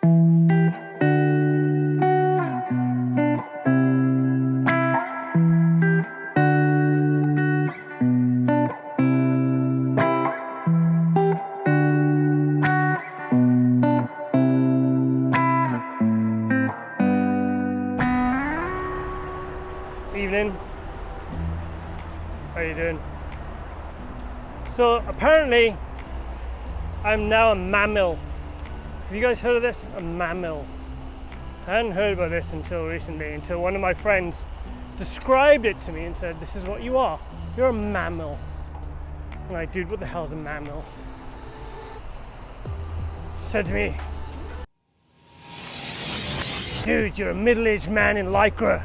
Evening. How are you doing? So apparently I'm now a MAMIL. Have you guys heard of this? A MAMIL. I hadn't heard about this until recently, until one of my friends described it to me and said, this is what you are. You're a MAMIL. I'm like, dude, what the hell's a MAMIL? Said to me, dude, you're a middle-aged man in Lycra.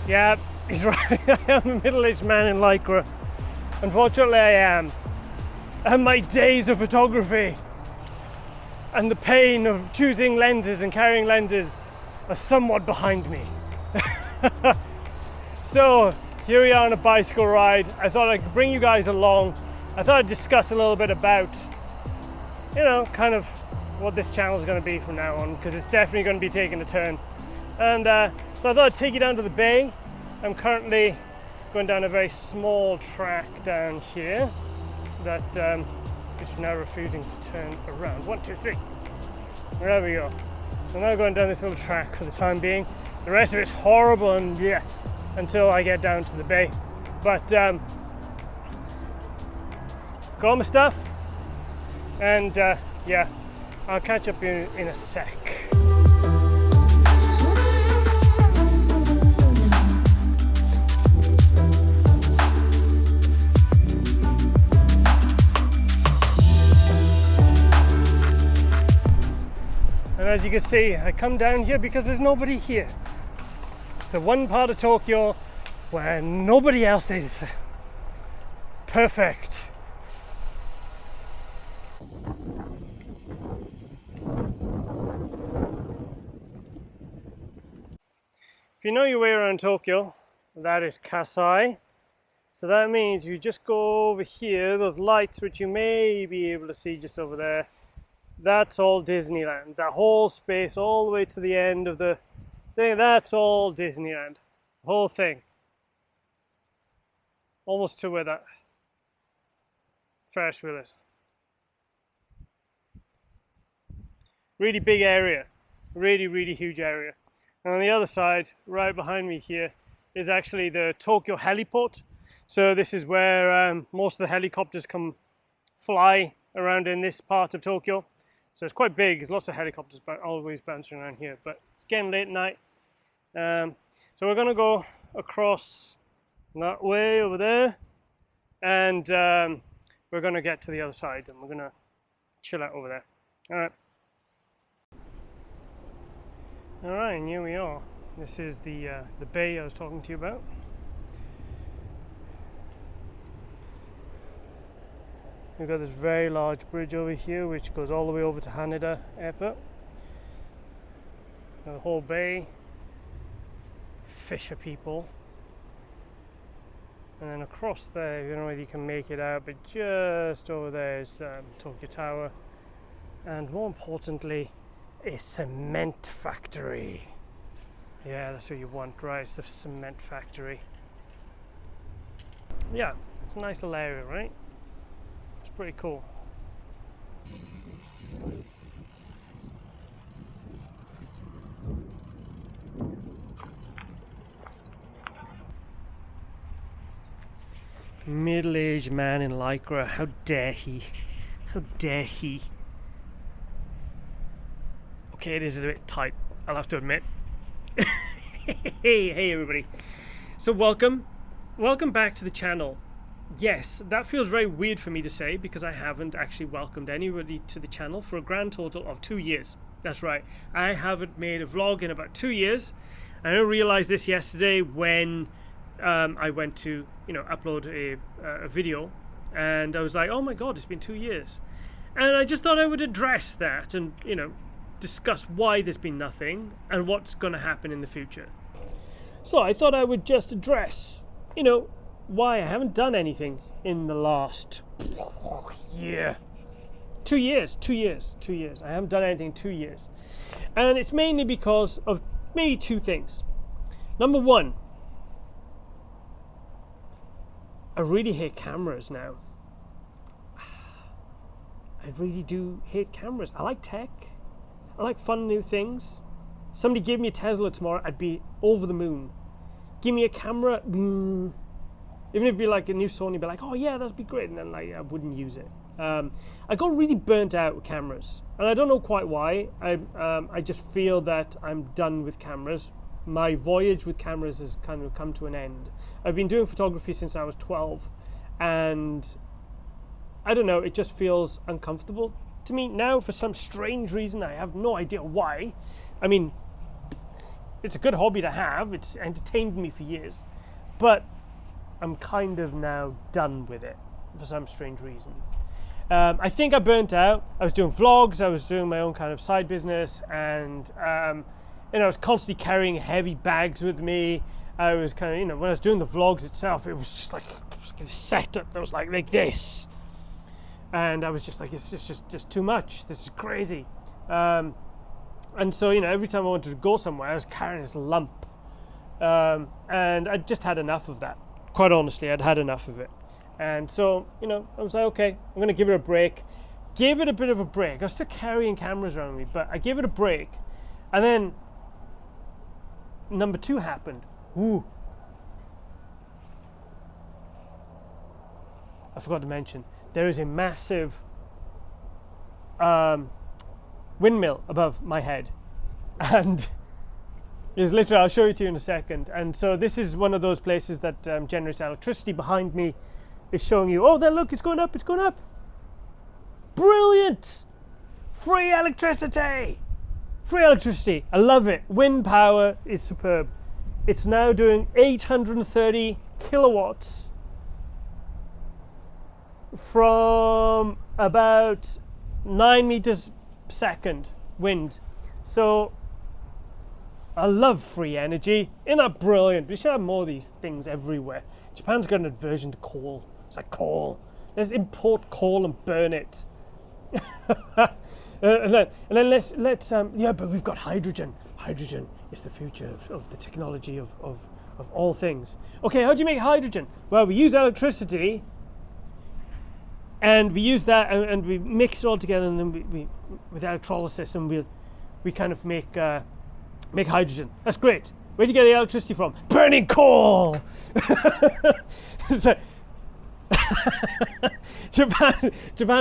Yeah, he's right. I am a middle-aged man in Lycra. Unfortunately, I am. And my days of photography and the pain of choosing lenses and carrying lenses are somewhat behind me. So here we are on a bicycle ride. I thought I could bring you guys along. I thought I'd discuss a little bit about, you know, kind of what this channel is going to be from now on, because it's definitely going to be taking a turn. And so I thought I'd take you down to the bay. I'm currently going down a very small track down here that is now refusing to turn around. 1, 2, 3. There we go. So now going down this little track for the time being. The rest of it's horrible, and yeah, until I get down to the bay. But got all my stuff, and yeah, I'll catch up in a sec. And as you can see, I come down here because there's nobody here. It's the one part of Tokyo where nobody else is. Perfect. If you know your way around Tokyo, that is Kasai. So that means you just go over here, those lights which you may be able to see just over there. That's all Disneyland. That whole space all the way to the end of the thing, that's all Disneyland. The whole thing. Almost to where that Ferris wheel is. Really big area. Really, really huge area. And on the other side, right behind me here, is actually the Tokyo heliport. So this is where most of the helicopters come fly around in this part of Tokyo. So it's quite big. There's lots of helicopters always bouncing around here, but it's getting late at night. So we're going to go across that way over there, and we're going to get to the other side, and we're going to chill out over there. All right, and here we are. This is the bay I was talking to you about. We've got this very large bridge over here which goes all the way over to Haneda Airport. Now the whole bay, fisher people. And then across there, I don't know whether you can make it out, but just over there is Tokyo Tower. And more importantly, a cement factory. Yeah, that's what you want, right? It's the cement factory. Yeah, it's a nice little area, right? Pretty cool. Middle-aged man in Lycra. How dare he? How dare he? Okay, it is a bit tight, I'll have to admit. Hey everybody. So welcome back to the channel. Yes, that feels very weird for me to say because I haven't actually welcomed anybody to the channel for a grand total of 2 years. That's right, I haven't made a vlog in about 2 years. I didn't realize this yesterday when I went to, upload a video, and I was like, oh my god, it's been 2 years. And I just thought I would address that and, discuss why there's been nothing and what's going to happen in the future. So I thought I would just address, why I haven't done anything in the last year. 2 years. I haven't done anything in 2 years. And it's mainly because of maybe two things. Number one, I really hate cameras now. I really do hate cameras. I like tech. I like fun new things. Somebody gave me a Tesla tomorrow, I'd be over the moon. Give me a camera, even if it'd be like a new Sony, I'd be like, oh yeah, that'd be great. And then like I wouldn't use it. I got really burnt out with cameras, and I don't know quite why. I just feel that I'm done with cameras. My voyage with cameras has kind of come to an end. I've been doing photography since I was 12, and I don't know, it just feels uncomfortable to me now for some strange reason. I have no idea why. I mean, it's a good hobby to have. It's entertained me for years, but I'm kind of now done with it for some strange reason. I think I burnt out. I was doing vlogs, I was doing my own kind of side business, and I was constantly carrying heavy bags with me. I was kind of, when I was doing the vlogs itself, it was just like a setup that was like this. And I was just like, it's just too much. This is crazy. And so, every time I wanted to go somewhere, I was carrying this lump. And I just had enough of that. Quite honestly, I'd had enough of it. And so, I was like, okay, I'm going to give it a break. Gave it a bit of a break. I was still carrying cameras around me, but I gave it a break. And then number 2 happened. Ooh. I forgot to mention, there is a massive windmill above my head. And it's literally, I'll show it to you in a second. And so this is one of those places that generates electricity. Behind me is showing you, oh, there, look, it's going up, it's going up. Brilliant! Free electricity! Free electricity, I love it. Wind power is superb. It's now doing 830 kilowatts from about 9 meters per second wind. So I love free energy. Isn't that brilliant? We should have more of these things everywhere. Japan's got an aversion to coal. It's like coal. Let's import coal and burn it. and then let's yeah, but we've got hydrogen. Hydrogen is the future of the technology of all things. Okay, how do you make hydrogen? Well, we use electricity, and we use that, and we mix it all together, and then we with electrolysis, and we kind of make hydrogen. That's great. Where do you get the electricity from? Burning coal. So, Japan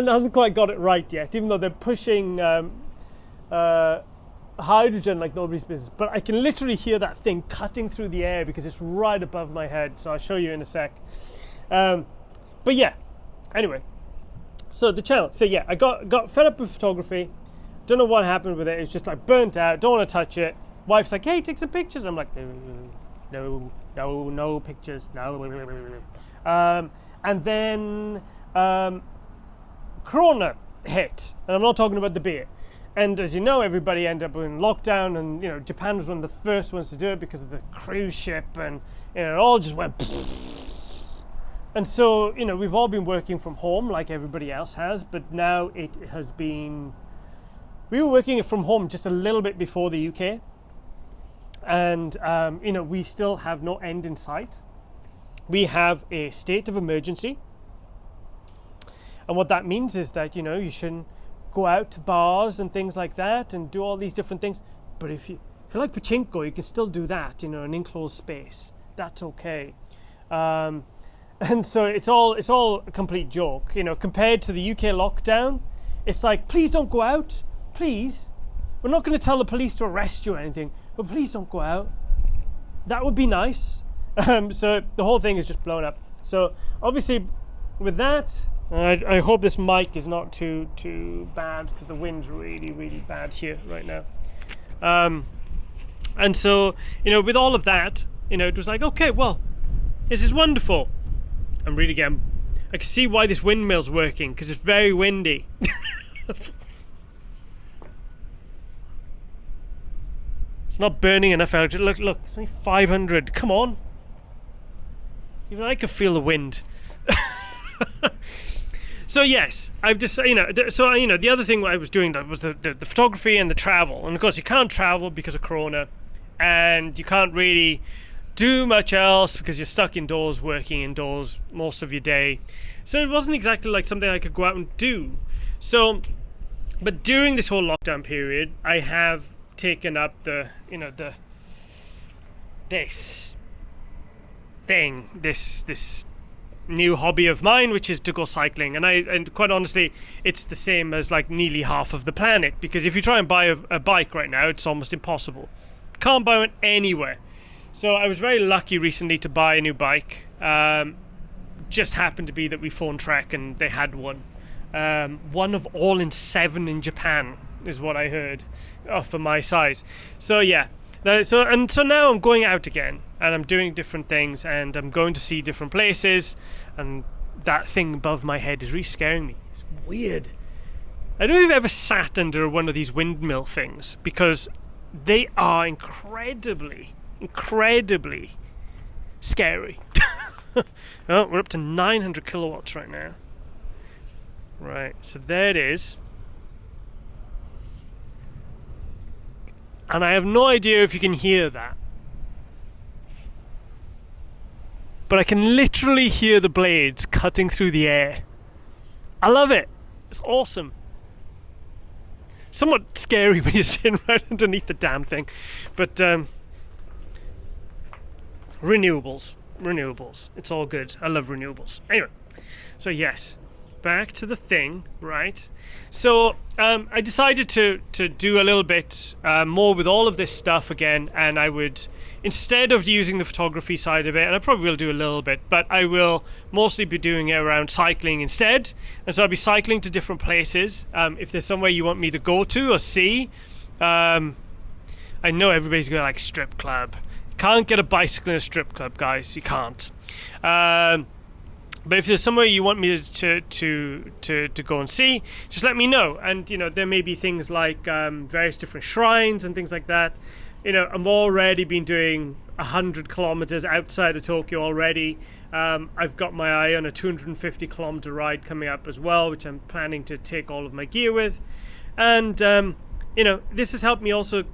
hasn't quite got it right yet, even though they're pushing hydrogen like nobody's business. But I can literally hear that thing cutting through the air because it's right above my head. So I'll show you in a sec. But yeah, anyway. So the channel. So yeah, I got fed up with photography. Don't know what happened with it. It's just like burnt out. Don't want to touch it. Wife's like, hey, take some pictures. I'm like, no pictures. No. And then Corona hit, and I'm not talking about the beer. And as you know, everybody ended up in lockdown, and Japan was one of the first ones to do it because of the cruise ship, and it all just went. And so we've all been working from home like everybody else has, but now it has been. We were working from home just a little bit before the UK, and we still have no end in sight. We have a state of emergency, and what that means is that you shouldn't go out to bars and things like that and do all these different things. But if you like pachinko, you can still do that in an enclosed space. That's okay. And so it's all a complete joke. Compared to the UK lockdown, it's like, please don't go out. Please, we're not going to tell the police to arrest you or anything, but please don't go out. That would be nice. So the whole thing is just blown up. So obviously with that, I hope this mic is not too bad because the wind's really, really bad here right now. And so, with all of that, it was like, okay, well, this is wonderful. I can see why this windmill's working, because it's very windy. It's not burning enough electricity. Look, it's only 500. Come on. Even I could feel the wind. So yes, I've just, the other thing I was doing was the photography and the travel. And of course you can't travel because of Corona, and you can't really do much else because you're stuck indoors, working indoors most of your day. So it wasn't exactly like something I could go out and do. So, but during this whole lockdown period, I have taken up this new hobby of mine, which is to go cycling. And quite honestly, it's the same as like nearly half of the planet, because if you try and buy a bike right now, it's almost impossible. Can't buy one anywhere. So I was very lucky recently to buy a new bike. Just happened to be that we phoned Trek and they had one. One of all in 7 in Japan is what I heard, for my size. So yeah, so now I'm going out again and I'm doing different things and I'm going to see different places, and that thing above my head is really scaring me. It's weird. I don't know if you've ever sat under one of these windmill things, because they are incredibly scary. Oh, we're up to 900 kilowatts right now. Right, so there it is. And I have no idea if you can hear that, but I can literally hear the blades cutting through the air. I love it. It's awesome. Somewhat scary when you're sitting right underneath the damn thing, but renewables. It's all good. I love renewables. Anyway, so yes, back to the thing, right? So I decided to do a little bit more with all of this stuff again, and I would, instead of using the photography side of it, and I probably will do a little bit, but I will mostly be doing it around cycling instead. And so I'll be cycling to different places. If there's somewhere you want me to go to or see, I know everybody's going to like strip club. Can't get a bicycle in a strip club, guys. You can't. But if there's somewhere you want me to go and see, just let me know. And there may be things like various different shrines and things like that. I'm already been doing 100 kilometers outside of Tokyo already. I've got my eye on a 250 kilometer ride coming up as well, which I'm planning to take all of my gear with. And this has helped me also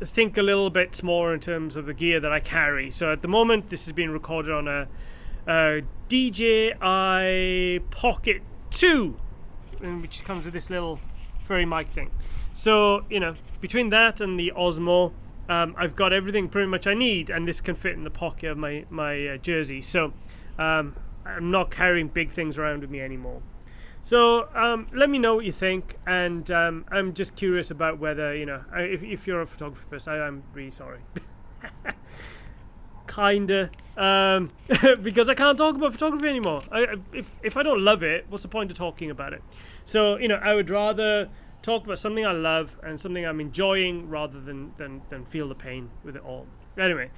think a little bit smaller in terms of the gear that I carry. So at the moment, this is being recorded on a DJI Pocket 2, which comes with this little furry mic thing. So between that and the Osmo, I've got everything pretty much I need, and this can fit in the pocket of my jersey. So I'm not carrying big things around with me anymore. So let me know what you think, and I'm just curious about whether if you're a photographer person, I'm really sorry. Kinda, because I can't talk about photography anymore. If I don't love it, what's the point of talking about it? So I would rather talk about something I love and something I'm enjoying rather than feel the pain with it all. Anyway,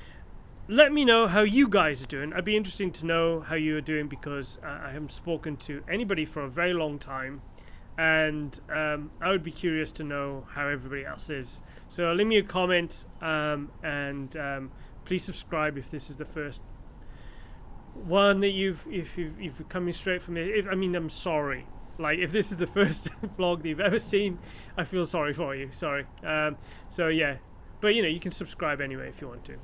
let me know how you guys are doing. I'd be interested to know how you are doing, because I haven't spoken to anybody for a very long time, and I would be curious to know how everybody else is. So leave me a comment, and please subscribe if this is the first one that you've coming straight from it. I'm sorry. Like, if this is the first vlog that you've ever seen, I feel sorry for you. Sorry. So yeah, but you can subscribe anyway if you want to.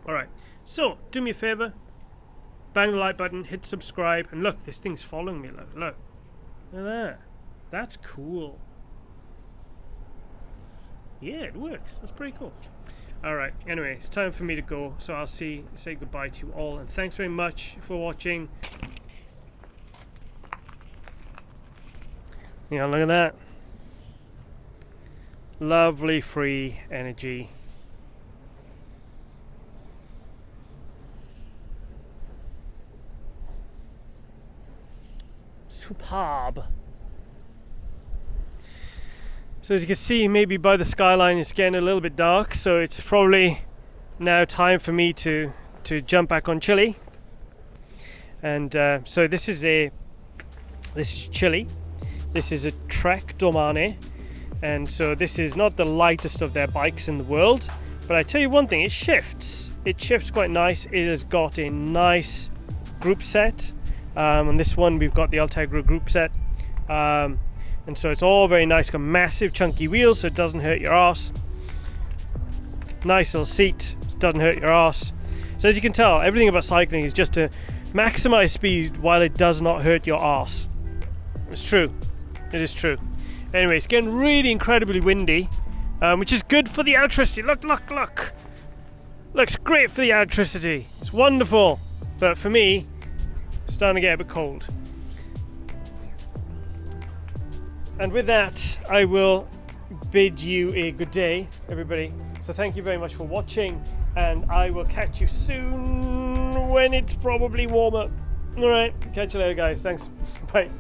All right. So do me a favor, bang the like button, hit subscribe, and look, this thing's following me. Look at that. That's cool. Yeah, it works. That's pretty cool. All right. Anyway, it's time for me to go. So I'll say goodbye to you all, and thanks very much for watching. Look at that. Lovely free energy. Superb. So as you can see, maybe by the skyline, it's getting a little bit dark, so it's probably now time for me to jump back on Chile. And so this is Chile. This is a Trek Domane, and so this is not the lightest of their bikes in the world, but I tell you one thing, it shifts quite nice. It has got a nice group set, On this one we've got the Ultegra group set, and so it's all very nice. Got massive chunky wheels so it doesn't hurt your arse. Nice little seat, so it doesn't hurt your arse. So as you can tell, everything about cycling is just to maximize speed while it does not hurt your arse. It's true. It is true. Anyway, it's getting really incredibly windy, which is good for the electricity. Look, look, look. Looks great for the electricity. It's wonderful. But for me, it's starting to get a bit cold. And with that, I will bid you a good day, everybody. So thank you very much for watching, and I will catch you soon when it's probably warmer. All right, catch you later, guys. Thanks. Bye.